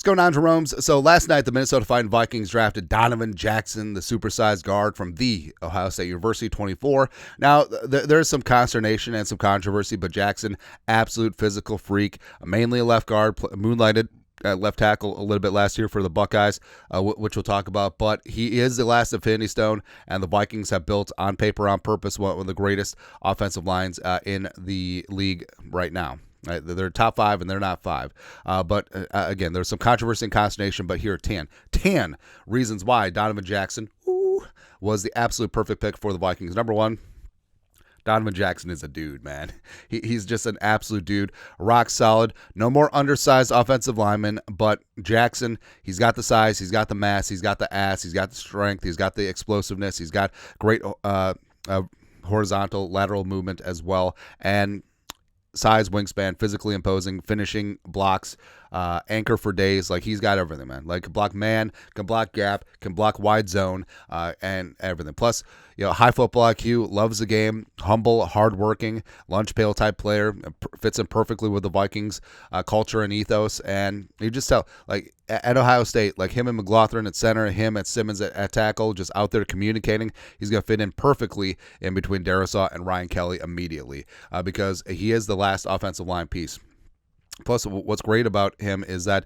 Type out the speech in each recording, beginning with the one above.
What's going on, Jeromes? So last night, the Minnesota Fighting Vikings drafted Donovan Jackson, the supersized guard from the Ohio State University, 24. Now, there's some consternation and some controversy, but Jackson, absolute physical freak, mainly a left guard, moonlighted at left tackle a little bit last year for the Buckeyes, which we'll talk about. But he is the last Infinity Stone, and the Vikings have built on paper, on purpose, one of the greatest offensive lines in the league right now. Right, they're top 5, and they're not 5. But again, there's some controversy and consternation, but here are 10 reasons why Donovan Jackson was the absolute perfect pick for the Vikings. Number one, Donovan Jackson is a dude, man. He's just an absolute dude. Rock solid. No more undersized offensive linemen, but Jackson, he's got the size, he's got the mass, he's got the ass, he's got the strength, he's got the explosiveness, he's got great horizontal, lateral movement as well, and size, wingspan, physically imposing, finishing, blocks, anchor for days. Like, he's got everything, man. Like, can block man, can block gap, can block wide zone, and everything. Plus, high football IQ, loves the game, humble, hardworking, lunch pail type player, fits in perfectly with the Vikings culture and ethos. And you just tell, like, at Ohio State, like, him and McLaughlin at center, him at Simmons at tackle, just out there communicating, he's going to fit in perfectly in between Darisaw and Ryan Kelly immediately, because he is the last offensive line piece. Plus, what's great about him is that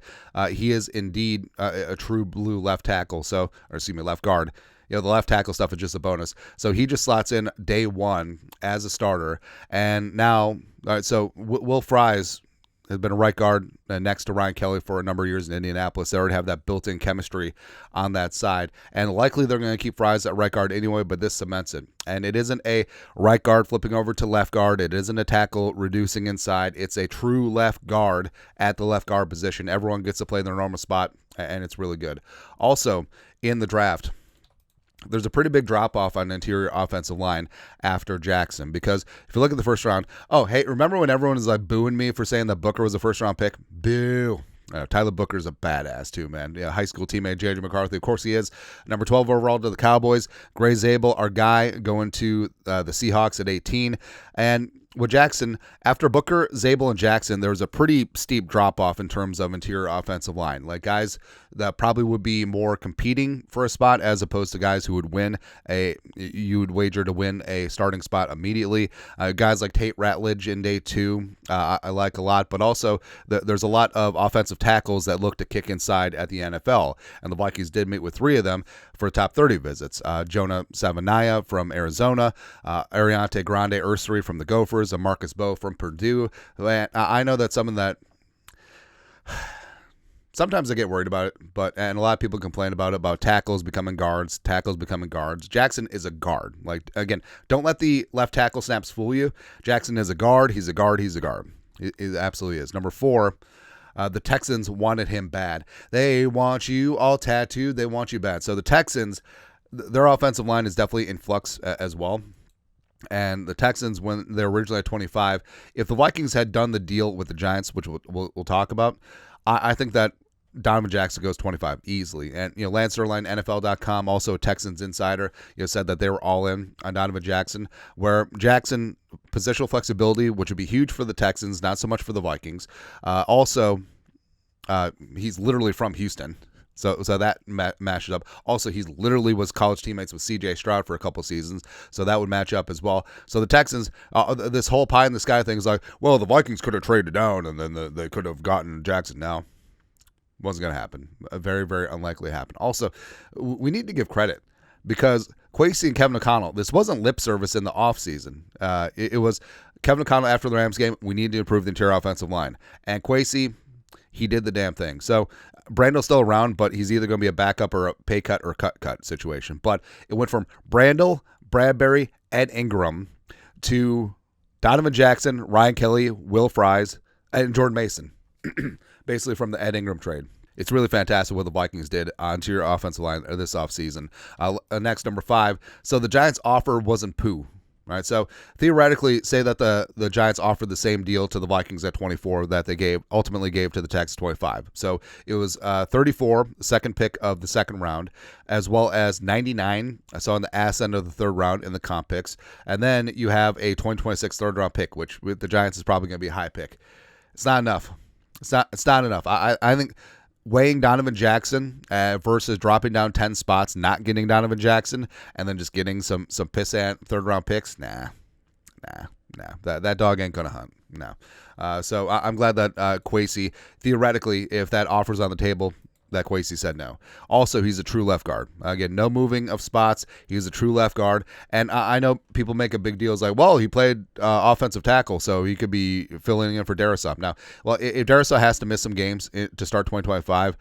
he is indeed a true blue left tackle. Left guard. The left tackle stuff is just a bonus. So he just slots in day one as a starter. And now, all right, so Will Fries has been a right guard next to Ryan Kelly for a number of years in Indianapolis. They already have that built-in chemistry on that side. And likely they're going to keep Fries at right guard anyway, but this cements it. And it isn't a right guard flipping over to left guard. It isn't a tackle reducing inside. It's a true left guard at the left guard position. Everyone gets to play their normal spot, and it's really good. Also, in the draft, there's a pretty big drop-off on interior offensive line after Jackson, because if you look at the first round, remember when everyone was like booing me for saying that Booker was a first-round pick? Boo. Tyler Booker's a badass too, man. High school teammate J.J. McCarthy, of course he is. Number 12 overall to the Cowboys. Gray Zabel, our guy, going to the Seahawks at 18. And with Jackson, after Booker, Zabel, and Jackson, there was a pretty steep drop-off in terms of interior offensive line. Like, guys that probably would be more competing for a spot as opposed to guys who would you would wager to win a starting spot immediately. Guys like Tate Ratledge in day 2, I like a lot, but also there's a lot of offensive tackles that look to kick inside at the NFL, and the Vikings did meet with 3 of them for top 30 visits. Jonah Savanaya from Arizona, Ariante Grande Ursery from the Gophers, and Marcus Bowe from Purdue. And I know that's something that sometimes I get worried about it, and a lot of people complain about tackles becoming guards. Jackson is a guard. Like, again, don't let the left tackle snaps fool you. Jackson is a guard. He's a guard. He absolutely is. Number 4, the Texans wanted him bad. They want you all tattooed. They want you bad. So the Texans, their offensive line is definitely in flux as well. And the Texans, when they're originally at 25, if the Vikings had done the deal with the Giants, which we'll talk about, I think that Donovan Jackson goes 25 easily. And Lance Erline, NFL.com, also a Texans insider, said that they were all in on Donovan Jackson, where Jackson positional flexibility, which would be huge for the Texans, not so much for the Vikings. Also, he's literally from Houston. So that matches up. Also, he literally was college teammates with C.J. Stroud for a couple seasons, so that would match up as well. So the Texans, this whole pie in the sky thing is like, well, the Vikings could have traded down, and then they could have gotten Jackson now. Wasn't going to happen. Very, very unlikely to happen. Also, we need to give credit, because Kwesi and Kevin O'Connell, this wasn't lip service in the offseason. It was Kevin O'Connell after the Rams game, we need to improve the interior offensive line. And Kwesi, he did the damn thing. So Brandel's still around, but he's either going to be a backup or a pay cut or cut situation. But it went from Brandel, Bradbury, Ed Ingram to Donovan Jackson, Ryan Kelly, Will Fries, and Jordan Mason, basically from the Ed Ingram trade. It's really fantastic what the Vikings did onto your offensive line this offseason. Next, number 5. So the Giants' offer wasn't poo. Right, so theoretically, say that the Giants offered the same deal to the Vikings at 24 that they ultimately gave to the Texans 25. So it was 34, second pick of the second round, as well as 99. So on the ass end of the third round in the comp picks, and then you have a 2026 third round pick, which with the Giants is probably going to be a high pick. It's not enough. It's not enough. I think weighing Donovan Jackson versus dropping down 10 spots, not getting Donovan Jackson, and then just getting some pissant third-round picks, nah. That dog ain't going to hunt. No. So I'm glad that Kwesi, theoretically, if that offer's on the table, that Kwesi said no. Also, he's a true left guard. Again, no moving of spots. He's a true left guard. And I know people make a big deal. It's like, well, he played offensive tackle, so he could be filling in for Darrisaw. Now, well, if Darrisaw has to miss some games to start 2025,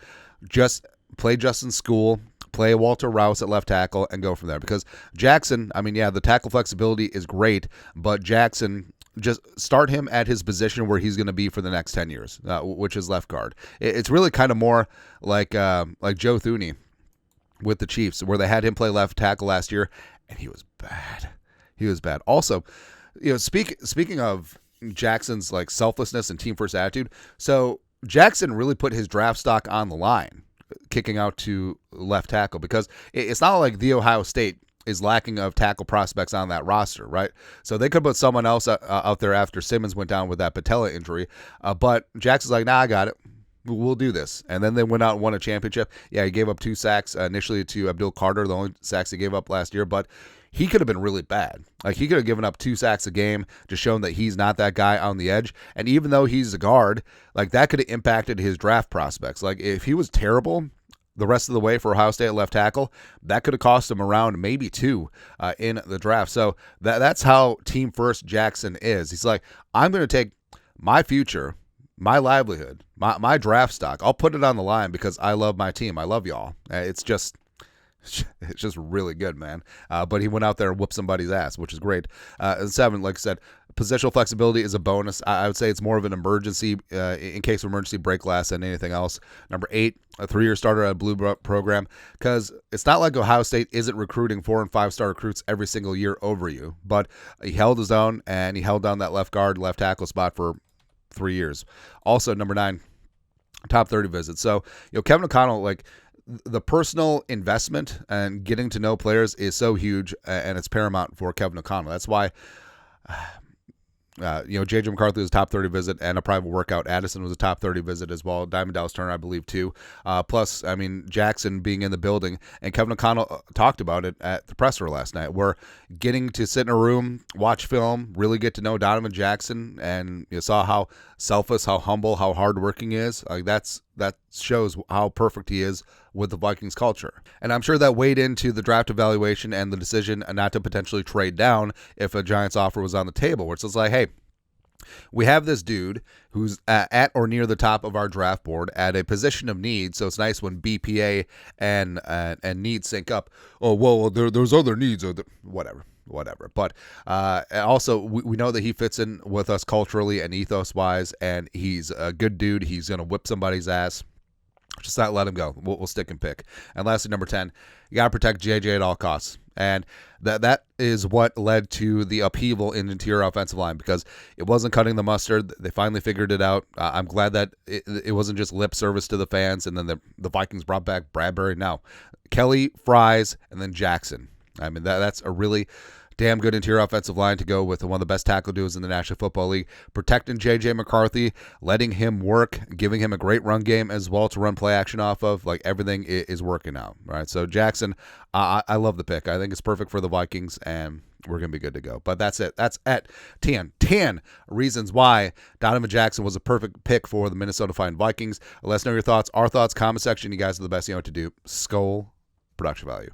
just play Justin School, play Walter Rouse at left tackle, and go from there. Because Jackson, I mean, yeah, the tackle flexibility is great, but Jackson, just start him at his position where he's going to be for the next 10 years, which is left guard. It's really kind of more like Joe Thuney with the Chiefs, where they had him play left tackle last year, and he was bad. He was bad. Also, speaking of Jackson's like selflessness and team first attitude, so Jackson really put his draft stock on the line, kicking out to left tackle, because it's not like The Ohio State is lacking of tackle prospects on that roster, right? So they could put someone else out there after Simmons went down with that patella injury. But Jackson's like, nah, I got it. We'll do this. And then they went out and won a championship. Yeah, he gave up 2 sacks initially to Abdul Carter, the only sacks he gave up last year, but he could have been really bad. Like, he could have given up 2 sacks a game, just showing that he's not that guy on the edge. And even though he's a guard, like, that could have impacted his draft prospects. Like, if he was terrible the rest of the way for Ohio State at left tackle, that could have cost him around maybe 2 in the draft. So that's how team first Jackson is. He's like, I'm going to take my future, my livelihood, my draft stock. I'll put it on the line because I love my team. I love y'all. It's just really good, man. But he went out there and whooped somebody's ass, which is great. And 7, like I said, positional flexibility is a bonus. I would say it's more of an emergency, in case of emergency break glass than anything else. Number 8, a 3-year starter at a blue program, because it's not like Ohio State isn't recruiting 4- and 5-star recruits every single year over you, but he held his own, and he held down that left guard, left tackle spot for 3 years. Also, number 9, top 30 visits. So, Kevin O'Connell, like, the personal investment and getting to know players is so huge, and it's paramount for Kevin O'Connell. That's why, J.J. McCarthy was a top 30 visit and a private workout. Addison was a top 30 visit as well. Diamond Dallas Turner, I believe, too. Plus, I mean, Jackson being in the building, and Kevin O'Connell talked about it at the presser last night. We're getting to sit in a room, watch film, really get to know Donovan Jackson, and you saw how selfless, how humble, how hardworking he is. Like, that shows how perfect he is with the Vikings culture. And I'm sure that weighed into the draft evaluation and the decision not to potentially trade down if a Giants offer was on the table, where it's just like, hey, we have this dude who's at or near the top of our draft board at a position of need, so it's nice when BPA and needs sync up. Oh, well, there's other needs, or whatever. But also, we know that he fits in with us culturally and ethos-wise, and he's a good dude. He's going to whip somebody's ass. Just not let him go. We'll stick and pick. And lastly, number 10, you got to protect JJ at all costs. And that is what led to the upheaval in interior offensive line, because it wasn't cutting the mustard. They finally figured it out. I'm glad that it wasn't just lip service to the fans, and then the Vikings brought back Bradbury. Now, Kelly, Fries, and then Jackson. I mean, that's a really damn good interior offensive line to go with one of the best tackle duos in the National Football League. Protecting J.J. McCarthy, letting him work, giving him a great run game as well to run play action off of. Like, everything is working out, right? So Jackson, I love the pick. I think it's perfect for the Vikings, and we're going to be good to go. But that's it. That's at 10 reasons why Donovan Jackson was a perfect pick for the Minnesota Fighting Vikings. Let us know your thoughts. Our thoughts, comment section. You guys are the best. You know what to do. Skull production value.